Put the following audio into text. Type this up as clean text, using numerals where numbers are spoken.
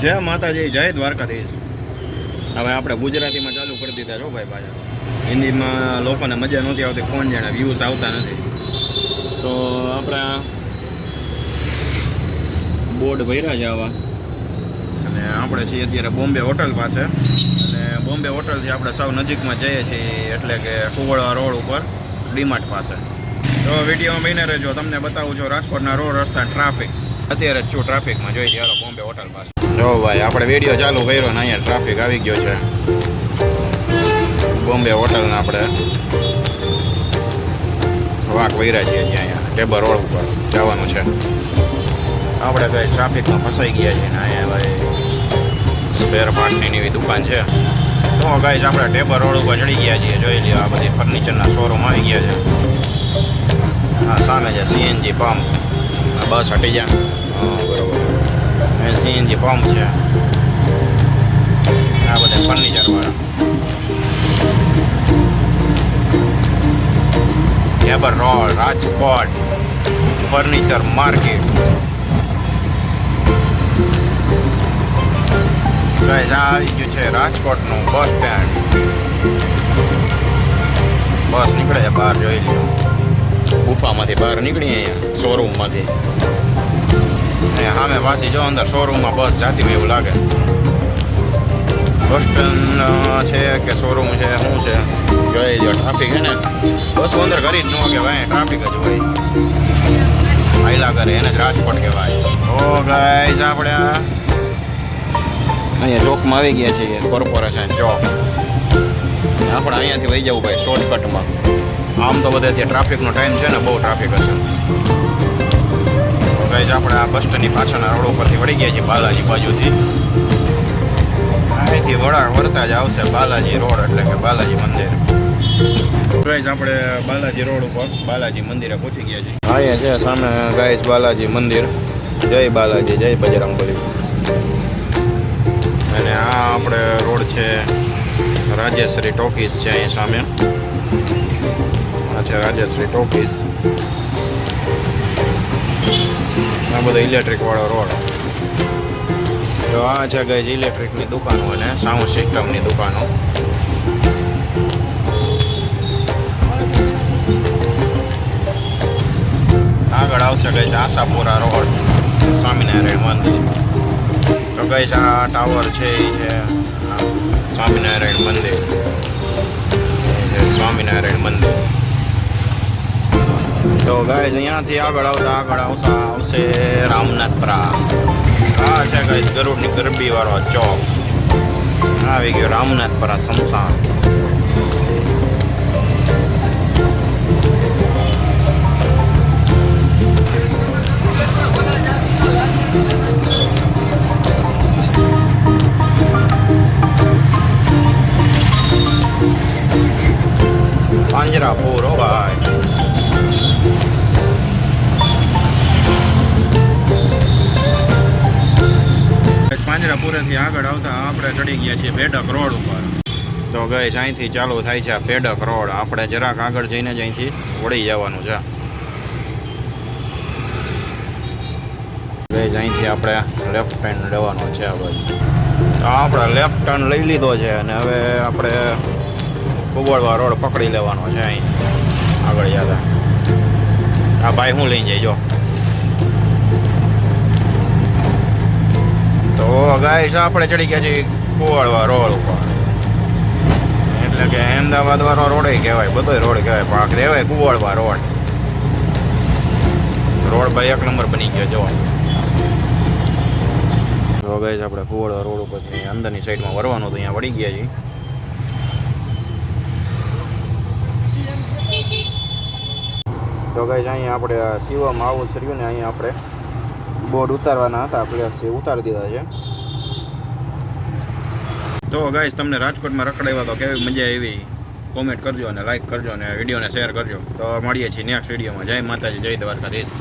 જય માતાજી, જય દ્વારકાધીશ. હવે આપણે ગુજરાતીમાં ચાલુ કરી દીધા છો ભાઈ પાછા. હિન્દીમાં લોકોને મજા નહોતી આવતી, કોણ જાણે વ્યૂઝ આવતા નથી. તો આપણા બોર્ડ ભર્યા છે આવા, અને આપણે છીએ અત્યારે બોમ્બે હોટલ પાસે. અને બોમ્બે હોટલથી આપણે સાવ નજીકમાં જઈએ છીએ, એટલે કે કુવળવા રોડ ઉપર ડીમાર્ટ પાસે. તો વિડીયોમાં બહીને રહેજો, તમને બતાવું છું રાજકોટના રોડ રસ્તા ટ્રાફિક. અત્યારે જ છું ટ્રાફિકમાં, જોઈ ચાલો બોમ્બે હોટલ પાસે. જો ભાઈ આપણે વિડીયો ચાલુ કર્યો ને અહીંયા ટ્રાફિક આવી ગયો છે. બોમ્બે હોટલને આપણે વાંક વૈરા છીએ, અહીંયા ટેબર રોડ ઉપર જવાનું છે. આપણે કઈ ટ્રાફિકમાં ફસાઈ ગયા છીએ ને અહીંયા ભાઈ સ્પેર પાર્ટની એવી દુકાન છે. તો ગાઈસ આપણે ટેબર રોડ ઉપર ચડી ગયા છીએ. જોઈ લ્યો, આ બધી ફર્નિચરના શોરૂમ આવી ગયા છે. હા સામે છે સીએનજી પંપ. બસ હટી જા, બરોબર. સીએનજી પંપ છે. આ બધા ફર્નિચર વાળા. ટેબર road Rajkot furniture market. Guys આ આવી ગયું છે રાજકોટનું બસ સ્ટેન્ડ. બસ નીકળે છે બહાર, જોઈ લ્યો. ગુફામાંથી બહાર નીકળી અહીંયા શોરૂમમાંથી. સામે પાછી જો અંદર શોરૂમમાં બસ જાતી હોય એવું લાગે. બસ સ્ટેન્ડ છે કે શોરૂમ છે, શું છે જોઈ લો. ટ્રાફિક છે ને, બસ અંદર કરી જ ન કહેવાય, ટ્રાફિક જ હોય. આયલા કરે એને જ રાજકોટ કહેવાય. તો ગાઈસ આપણે અહીંયા ચોકમાં આવી ગયા છીએ, કોર્પોરેશન ચોક. આપણે અહીંયાથી વહી જવું ભાઈ શોર્ટકટમાં. આમ તો બધે ત્યાં ટ્રાફિકનો ટાઈમ છે ને, બહુ ટ્રાફિક હશે. ગાઈસ આપણે આ બસ સ્ટેન્ડની પાછળના રોડ ઉપરથી વળી ગયા છીએ બાલાજી બાજુથી. અહીંથી વળતા જ આવશે બાલાજી રોડ, એટલે કે બાલાજી મંદિર. ગાઈસ આપણે બાલાજી રોડ ઉપર બાલાજી મંદિરે પહોંચી ગયા છીએ. અહીંયા છે સામે ગાઈસ બાલાજી મંદિર. જય બાલાજી, જય બજરંગબલી. અને આ આપણે રોડ છે રાજેશ્રી ટોકીઝ છે અહીં સામે. આ છે રાજેશ્રી ટોકીઝ. આ બધો ઇલેક્ટ્રિક વાળો રોડ. તો આ છે ગઈ ઇલેક્ટ્રિકની દુકાનો અને સાઉન્ડ સિસ્ટમની દુકાનો. આગળ આવશે ગઈ આશાપુરા રોડ સ્વામિનારાયણ મંદિર. તો ગઈ આ ટાવર છે એ છે સ્વામિનારાયણ મંદિર. સ્વામિનારાયણ મંદિર. તો ગાઈઝ અહીંયાથી આગળ આવશે રામનાથપુરા. આ છે ગાઈઝ ગરુડની ગરબી વાળો ચોક. આવી ગયો રામનાથપુરા સમસાન. પાંજરાપુર. ઓ ભાઈ પાંજરાપુરેથી આગળ આવતા આપણે ચડી ગયા છીએ પેડક રોડ ઉપર. તો ગઈશ અહીંથી ચાલુ થાય છે આ પેડક રોડ. આપણે જરાક આગળ જઈને જ અહીંથી વળી જવાનું છે. ગઈશ અહીંથી આપણે લેફ્ટ હેન્ડ લેવાનો છે આ બાજુ. તો આપણે લેફ્ટ ટર્ન લઈ લીધો છે અને હવે આપણે કુવળવા રોડ પકડી લેવાનો છે. અહીં આગળ જતા આ ભાઈ હું લઈ જાય જો. તો ગાઈસ આપણે ચડી ગયા છીએ કુવળવા રોડ ઉપર, એટલે કે અમદાવાદ વાળો રોડ કહેવાય, બધો રોડ કહેવાય, પણ આ કહેવાય કુવળવા રોડ. રોડ ભાઈ એક નંબર બની ગયો જો. તો ગાઈસ આપણે કુવળવા રોડ ઉપરથી અંદરની સાઈડમાં વળવાનું હતું, અહીંયા વળી ગયા છીએ. તો ગાઈસ અહીંયા આપણે શિવમ હાઉસ રહ્યું ને, અહીંયા આપણે બોર્ડ ઉતારવાના હતા, આપણે ઉતારી દીધા છે. તો ગાઈસ તમને રાજકોટમાં રખડાવ્યા તો કેવી મજા આવી, કોમેન્ટ કરજો અને લાઈક કરજો અને વિડીયોને શેર કરજો. તો મળીએ છીએ નેક્સ્ટ વિડીયોમાં. જય માતાજી, જય દ્વારકાધીશ.